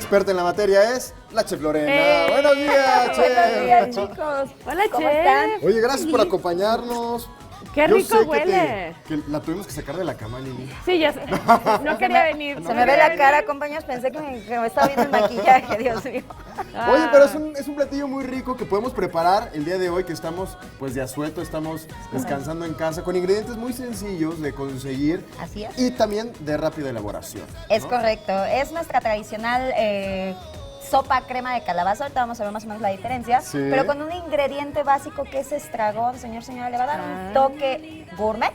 experta en la materia es la Chef Lorena. ¡Buenos días, Chef! Buenos días, chicos. Hola, ¿Cómo Chef. están? Oye, gracias por acompañarnos. Qué Yo rico sé huele. que la tuvimos que sacar de la cama, Lili. Sí, ya sé. No quería venir. Se me ve la cara, compañeros. Pensé que me estaba viendo el maquillaje, Dios mío. Oye, pero es un platillo muy rico que podemos preparar el día de hoy, que estamos pues de asueto, estamos descansando en casa, con ingredientes muy sencillos de conseguir. Así es. Y también de rápida elaboración. Es ¿no? correcto. Es nuestra tradicional sopa crema de calabaza. Ahorita vamos a ver más o menos la diferencia. Sí. Pero con un ingrediente básico que es estragón, señora, le va a dar un toque gourmet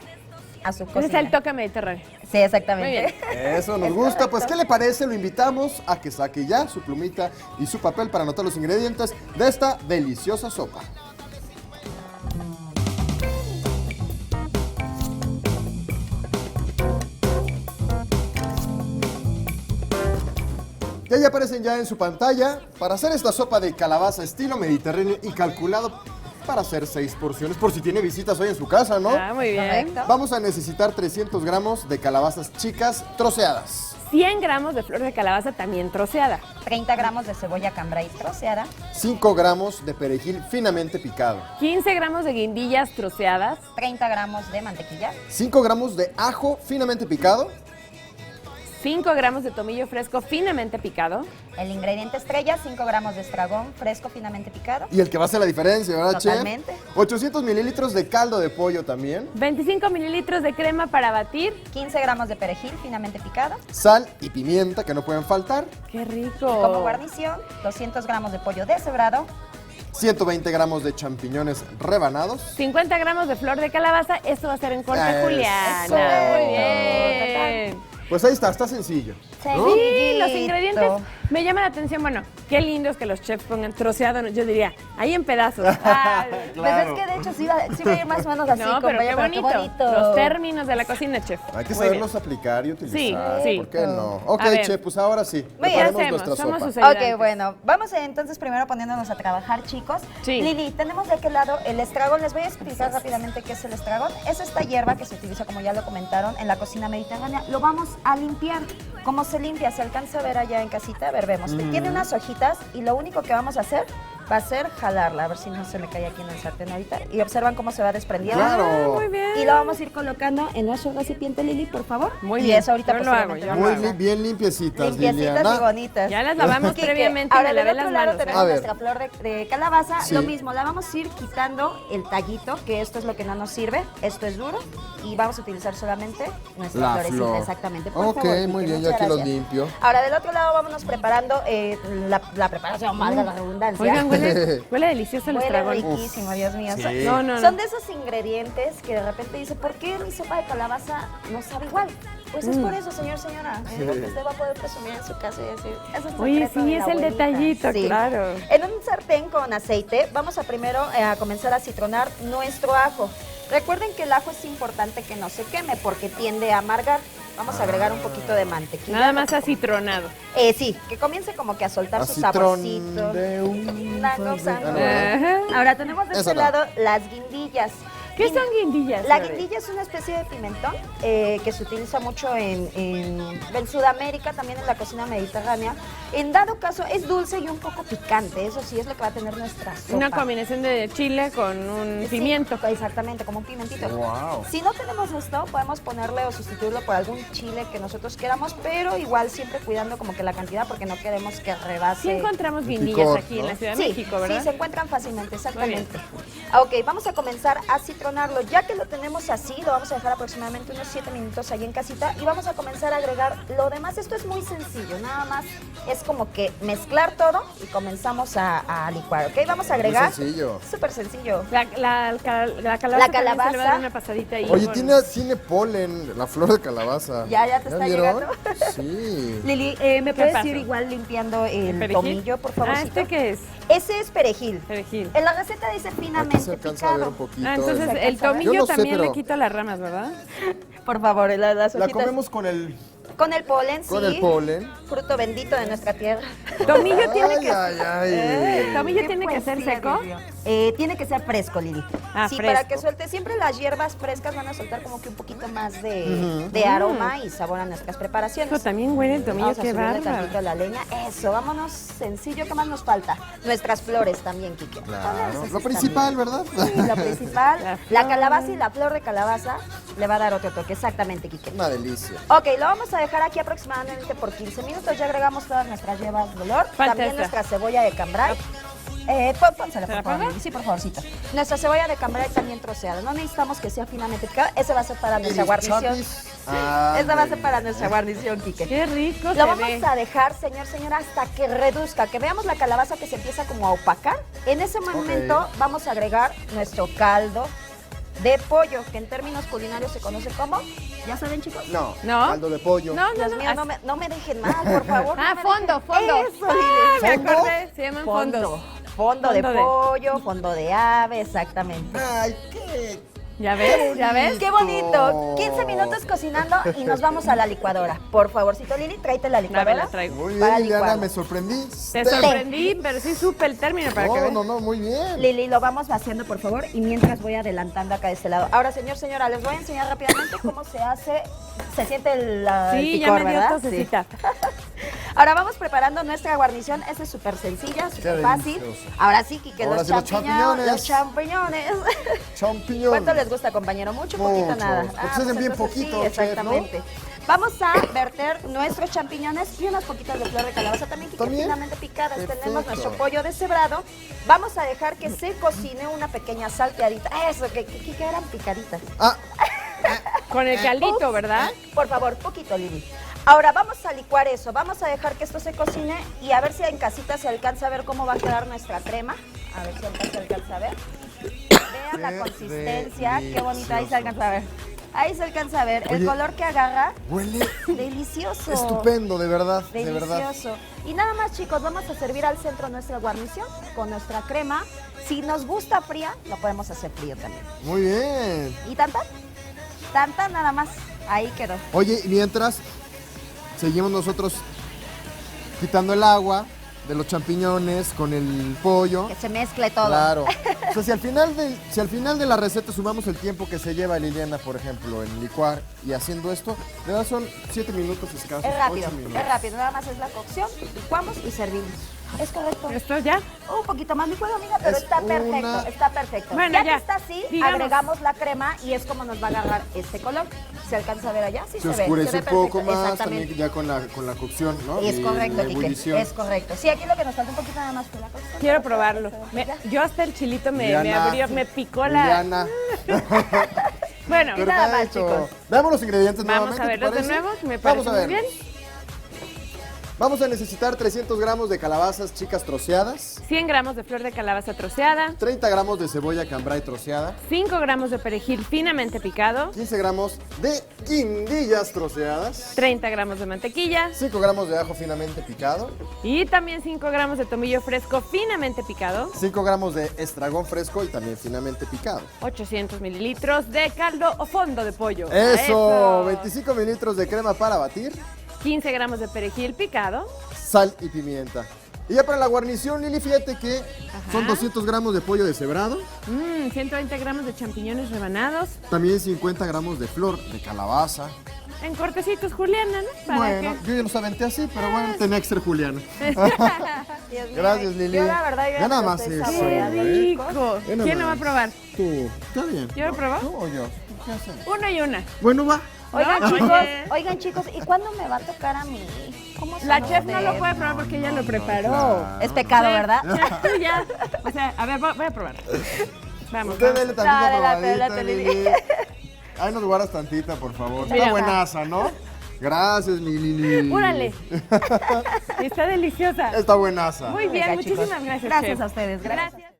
a su cocina. Ese es el toque mediterráneo. Sí, exactamente. Muy bien. Eso nos gusta. Pues, ¿qué le parece? Lo invitamos a que saque ya su plumita y su papel para anotar los ingredientes de esta deliciosa sopa. Y ahí aparecen ya en su pantalla para hacer esta sopa de calabaza estilo mediterráneo y calculado para hacer 6 porciones por si tiene visitas hoy en su casa, ¿no? Ah, muy bien. Correcto. Vamos a necesitar 300 gramos de calabazas chicas troceadas, 100 gramos de flor de calabaza también troceada. 30 gramos de cebolla cambray troceada. 5 gramos de perejil finamente picado, 15 gramos de guindillas troceadas. 30 gramos de mantequilla. 5 gramos de ajo finamente picado, 5 gramos de tomillo fresco finamente picado. El ingrediente estrella, 5 gramos de estragón fresco finamente picado. y el que va a hacer la diferencia, ¿verdad, Totalmente. Chef? 800 mililitros de caldo de pollo también, 25 mililitros de crema para batir. 15 gramos de perejil finamente picado. sal y pimienta que no pueden faltar, ¡Qué rico! Como guarnición, 200 gramos de pollo deshebrado. 120 gramos de champiñones rebanados, 50 gramos de flor de calabaza. Esto va a ser en corte Eso. juliana. Muy bien. pues ahí está sencillo. ¿no? Sí, los ingredientes me llama la atención. Bueno, qué lindo es que los chefs pongan troceado. Yo diría, ahí en pedazos. Pues Claro. es que de hecho sí va a ir más o menos así. No, pero compañero, qué bonito. Los términos de la cocina, chef. Hay que Muy saberlos bien. aplicar y utilizar. Sí, sí. ¿Por qué no? Ok, A ver. Chef, pues ahora sí. Muy bien, ¿Qué Preparemos hacemos? nuestra Somos sopa. sus ayudantes. Ok, bueno, vamos entonces primero poniéndonos a trabajar, chicos. Sí. Lili, tenemos de aquel lado el estragón. Les voy a explicar rápidamente qué es el estragón. Es esta hierba que se utiliza, como ya lo comentaron, en la cocina mediterránea. Lo vamos a limpiar. ¿Cómo se limpia? Se alcanza a ver allá en casita. A ver, vemos. Tiene unas hojitas y lo único que vamos a hacer va a ser jalarla. A ver si no se me cae aquí en el sartén ahorita. Y observan cómo se va desprendiendo. Claro. Muy bien. Y lo vamos a ir colocando en nuestro recipiente, Lili, por favor. Muy y bien. eso ahorita Yo lo hago, posteriormente yo vamos lo a hago. Muy hacer. bien limpiecitas, Limpiecitas y Liliana. bonitas. Ya las lavamos Quique, previamente y ahora me del lavé otro las lado manos. tenemos A ver. nuestra flor de calabaza. Sí. Lo mismo, la vamos a ir quitando el tallito, que esto es lo que no nos sirve. Esto es duro. Y vamos a utilizar solamente nuestra La florecita. flor. Exactamente. Por Ok, favor, Quique, muy bien, yo muchas aquí los gracias. limpio. Ahora, del otro lado, vámonos preparando la preparación, valga la redundancia. Oigan, huele delicioso el Huele estragón. riquísimo, Dios mío. Sí. No. Son de esos ingredientes que de repente dice, ¿por qué mi sopa de calabaza no sabe igual? Pues es por eso, señora. Es lo que usted va a poder presumir en su casa y decir, es el Oye, secreto sí, de la es el abuelita. detallito, Sí. claro. En un sartén con aceite, vamos a primero a comenzar a citronar nuestro ajo. Recuerden que el ajo es importante que no se queme porque tiende a amargar. Vamos a agregar un poquito de mantequilla. Nada más acitronado. Sí, que comience como que a soltar su Acitrón saborcito. de un... Una cosa, ¿no? Ajá. Ahora tenemos de Esa este no. lado las guindillas. ¿Qué son guindillas? La Lore? guindilla es una especie de pimentón que se utiliza mucho en Sudamérica, también en la cocina mediterránea. En dado caso, es dulce y un poco picante. Eso sí es lo que va a tener nuestra sopa. Una combinación de chile con un Sí, pimiento. Exactamente, como un pimentito. Wow. Si no tenemos esto, podemos ponerle o sustituirlo por algún chile que nosotros queramos, pero igual siempre cuidando como que la cantidad porque no queremos que rebase. Sí encontramos El guindillas picor, aquí ¿no? en la Ciudad de Sí, México, ¿verdad? sí, se encuentran fácilmente, exactamente. Muy Ok, vamos a comenzar a citronarlo. Ya que lo tenemos así, lo vamos a dejar aproximadamente unos 7 minutos ahí en casita y vamos a comenzar a agregar lo demás. Esto es muy sencillo, nada más es como que mezclar todo y comenzamos a licuar, ¿ok? Vamos a agregar... Muy sencillo. Súper sencillo. La calabaza, La también se le va a calabaza. dar una pasadita ahí. Oye, con- tiene polen, la flor de calabaza. Ya te está vieron? llegando. Sí. Lili, ¿me puedes pasó? ir igual limpiando el ¿Perejil? tomillo, por favor? Ah, ¿este qué es? Ese es perejil. Perejil. En la receta dice Aquí finamente se alcanza a ver picado. un poquito. Ah, entonces Se el alcanza a ver. tomillo Yo no sé, también le pero- quito las ramas, ¿verdad? Por favor, las La hojitas. comemos con el Con el polen, sí. Con el polen. Fruto bendito de nuestra tierra. Tomillo tiene que... Ay, ay. Tomillo Qué tiene que ser poesía, seco. Dios mío. Tiene que ser fresco, Lili. Ah, sí, fresco. para que suelte. Siempre las hierbas frescas van a soltar como que un poquito más de aroma y sabor a nuestras preparaciones. Eso también huele el tomillo, Vamos a qué subirle bárbaro. tantito la leña. Eso, vámonos sencillo. ¿Qué más nos falta? Nuestras flores también, Quique. Claro. Esas Lo están principal, bien. ¿verdad? Sí, lo principal. La La flor. calabaza y la flor de calabaza le va a dar otro toque. Exactamente, Quique. Una delicia. Ok, lo vamos a dejar aquí aproximadamente por 15 minutos. Ya agregamos todas nuestras hierbas de olor. Falta También esta. nuestra cebolla de cambray. Pónsela, ¿Se la por favor. pongo? Lili. Sí, por favorcito. Nuestra cebolla de cambray también troceada. No necesitamos que sea finamente picada. Ese va a ser para nuestra guarnición. Esa va a ser para nuestra guarnición, Quique. Qué rico Lo se vamos ve. a dejar, señora, hasta que reduzca, que veamos la calabaza que se empieza como a opacar. En ese momento vamos a agregar nuestro caldo de pollo, que en términos culinarios se conoce como, ¿ya saben, chicos? No, ¿No? caldo de pollo. No, no, Dios no. mío, no me dejen mal, por favor. Ah, no me fondo, dejen- fondo. Eso, Ah, Lili. me acordé, se llaman fondos. Fondo de Fondo de- pollo, fondo de ave, exactamente. Ay, qué. ¿Ya ves? ¿Ya ves? ¡Qué bonito! 15 minutos cocinando y nos vamos a la licuadora. Por favorcito, Lili, tráete la A ver, licuadora. la traigo. Muy Para bien, Liliana, licuarlo. me sorprendí. Te sorprendí, pero sí supe el término para que No, veas. no, no, muy bien. Lili, lo vamos vaciando, por favor, y mientras voy adelantando acá de este lado. Ahora, señora, les voy a enseñar rápidamente cómo se hace. Se siente el Sí, ya picor, me dio ¿verdad? tosecita. Sí. Ahora vamos preparando nuestra guarnición. Esta es súper sencilla, súper fácil. delicioso. Ahora sí, Quique, Ahora los sí, los champiñones. Los champiñones. champiñones. Champiñón. ¿Cuánto les gusta, compañero? ¿Mucho, Mucho. poquito, nada? Porque Ah, se hacen pues bien entonces poquito, sí, chef, ¿no? exactamente. Vamos a verter nuestros champiñones y unas poquitas de flor de calabaza también, que ¿También? finamente picadas. Perfecto. Tenemos nuestro pollo deshebrado. Vamos a dejar que se cocine una pequeña salteadita. Eso, que eran picaditas. Ah, Con el caldito, ¿verdad? Por favor, poquito, Lili. Ahora vamos a licuar eso, vamos a dejar que esto se cocine y a ver si en casita se alcanza a ver cómo va a quedar nuestra crema. A ver si acá se alcanza a ver. Vean la Qué consistencia, qué bonito, ahí se delicioso. alcanza a ver. Ahí se alcanza a ver. El Oye. color que agarra, huele delicioso. estupendo, de verdad, de verdad. Delicioso. Y nada más, chicos, vamos a servir al centro nuestra guarnición con nuestra crema. Si nos gusta fría, lo podemos hacer frío también. Muy bien. ¿Y tanta? Tanta nada más. Ahí quedó. Oye, y mientras seguimos nosotros quitando el agua de los champiñones con el pollo. Que se mezcle todo. Claro. O sea, si al final de la receta sumamos el tiempo que se lleva Liliana, por ejemplo, en licuar y haciendo esto, de verdad son 7 minutos escasos. Es rápido, 8 minutos. es rápido. Nada más es la cocción, licuamos y servimos. ¿Es correcto? ¿Esto ya? Un poquito más licuado, amiga, pero Es está una- perfecto, está perfecto. Bueno, ya ya. que está así, Digamos. agregamos la crema y es como nos va a agarrar este color. ¿Se alcanza a ver allá? Sí Se ve. oscurece se un ve poco perfecto, más exactamente. también ya con la cocción, ¿no? Es Y correcto, la Quique, ebullición. es correcto. Sí, aquí lo que nos falta un poquito nada más fue la cocción. Quiero probarlo. Ya. Yo hasta el chilito me Liliana, abrió, me picó la... Liliana. Bueno, Pero- nada más, Perfecto. chicos. Veamos los ingredientes vamos nuevamente, a ¿te verlos de parece? nuevo, que me Vamos parece a muy ver. bien. Vamos a necesitar 300 gramos de calabazas chicas troceadas, 100 gramos de flor de calabaza troceada, 30 gramos de cebolla cambray troceada, 5 gramos de perejil finamente picado, 15 gramos de guindillas troceadas, 30 gramos de mantequilla 5 gramos de ajo finamente picado, y también 5 gramos de tomillo fresco finamente picado, 5 gramos de estragón fresco y también finamente picado. 800 mililitros de caldo o fondo de pollo. Eso, 25 mililitros de crema para batir, 15 gramos de perejil picado, sal y pimienta. Y ya para la guarnición, Lili, fíjate que son 200 gramos de pollo deshebrado, 120 gramos de champiñones rebanados, también 50 gramos de flor de calabaza. en cortecitos juliana, ¿no? Para Bueno, que- yo ya los aventé así, pero bueno, tenía que ser Juliana. Dios mío, Gracias, Lili. Yo la verdad, yo Ya me nada lo más estoy eso, ¡Qué saboreando, ¿eh? rico! Ve nomás. ¿Quién lo va a probar? Tú, está bien. ¿Yo lo probo? ¿Tú o yo? ¿Qué hacemos? Una y una. Bueno, va. Oigan, No, chicos, oye. oigan, chicos, ¿y cuándo me va a tocar a mí? ¿Cómo La son chef no lo ustedes? puede probar porque ella lo preparó. claro. Es pecado, Sí, ¿verdad? ya, tú ya. O sea, a ver, voy a probar. Vamos. Usted vamos. dele tantita Dale, probadita, date, Lili. Lili. Ahí nos guardas tantita, por favor. Mira. Está buenaza, ¿no? Gracias, mi Lili. Úrale. Está deliciosa. Está buenaza. Muy bien, Venga, chicos. muchísimas gracias. Gracias chef. a ustedes, gracias. Gracias.